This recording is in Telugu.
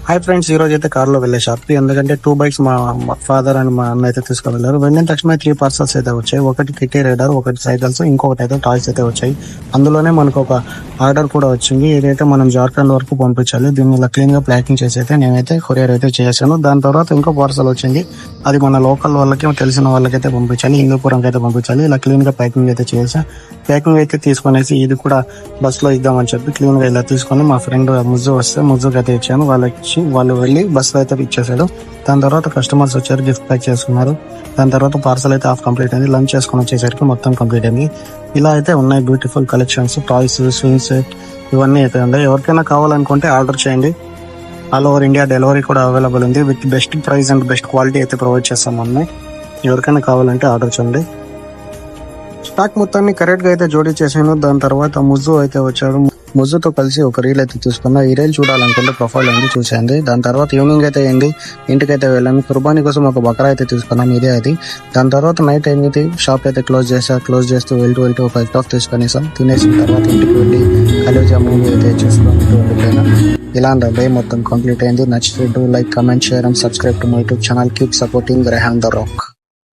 హాయ్ ఫ్రెండ్స్, ఈ రోజు అయితే కార్లో వెళ్ళే షాప్కి. ఎందుకంటే 2 బైక్స్ మా ఫాదర్ అండ్ మా అన్న అయితే తీసుకువెళ్ళారు. వెళ్ళిన తక్షణ 3 పార్సల్స్ అయితే వచ్చాయి. ఒకటి కిట్టి రైడర్, ఒకటి సైకిల్స్, ఇంకొకటి అయితే టాయ్స్ అయితే వచ్చాయి. అందులోనే మనకు ఒక ఆర్డర్ కూడా వచ్చింది. ఇదైతే మనం జార్ఖండ్ వరకు పంపించాలి. దీన్ని ఇలా క్లీన్ గా ప్యాకింగ్ చేసి అయితే నేనైతే కొరియర్ అయితే చేశాను. దాని తర్వాత ఇంకో పార్సల్ వచ్చింది. అది మన లోకల్ వాళ్ళకి, తెలిసిన వాళ్ళకైతే పంపించాలి. హిందూపురంకి అయితే పంపించాలి. ఇలా క్లీన్ గా ప్యాకింగ్ అయితే చేసా. ప్యాకింగ్ అయితే తీసుకునేసి ఇది కూడా బస్ లో ఇద్దామని చెప్పి క్లీన్ గా ఇలా తీసుకొని మా ఫ్రెండ్ ముజ్జు వస్తే ముజ్జుకి అయితే ఇచ్చాను. వాళ్ళు వెళ్ళి బస్ లో అయితే ఇచ్చేసాడు. దాని తర్వాత కస్టమర్స్ వచ్చారు, గిఫ్ట్ ప్యాక్ చేసుకున్నారు. దాని తర్వాత పార్సల్ అయితే హాఫ్ కంప్లీట్ అయింది. లంచ్ చేసుకుని వచ్చేసరికి మొత్తం కంప్లీట్ అయింది. ఇలా అయితే ఉన్నాయి బ్యూటిఫుల్ కలెక్షన్స్, టాయ్స్, స్వింగ్స్ ఇవన్నీ అయితే ఉన్నాయి. ఎవరికైనా కావాలనుకుంటే ఆర్డర్ చేయండి. ఆల్ ఓవర్ ఇండియా డెలివరీ కూడా అవైలబుల్ ఉంది. With best price and best quality అయితే ప్రొవైడ్ చేస్తాం మనం. ఎవరికైనా కావాలంటే ఆర్డర్ చేయండి. స్టాక్ మొత్తాన్ని కరెక్ట్ గా అయితే జోడీ చేశాను. దాని తర్వాత ముజ్జు అయితే వచ్చాడు. ముజ్జుతో కలిసి ఒక రీల్ అయితే తీసుకున్నా. ఈ రీల్ చూడాలనుకుంటే ప్రొఫైల్ అయింది, చూసేయండి. దాని తర్వాత ఈవినింగ్ అయితే అయింది, ఇంటికైతే వెళ్ళాను. కుర్బానీ కోసం ఒక బకరా అయితే తీసుకున్నాను, ఇదే అది. దాని తర్వాత నైట్ అయింది, షాప్ అయితే క్లోజ్ చేస్తూ వెళ్తూ ఒక ఎగ్ ఆఫ్ తీసుకునేసాం. తినేసిన తర్వాత ఇంటికి వెళ్ళి కలేజా మూవీ అయితే చూసుకుంటూ వెళ్ళిపోయినా. ఇలా డే మొత్తం కంప్లీట్ అయింది. నచ్చితే like, comment, share and subscribe to my YouTube channel. Keep supporting Rehan the rock.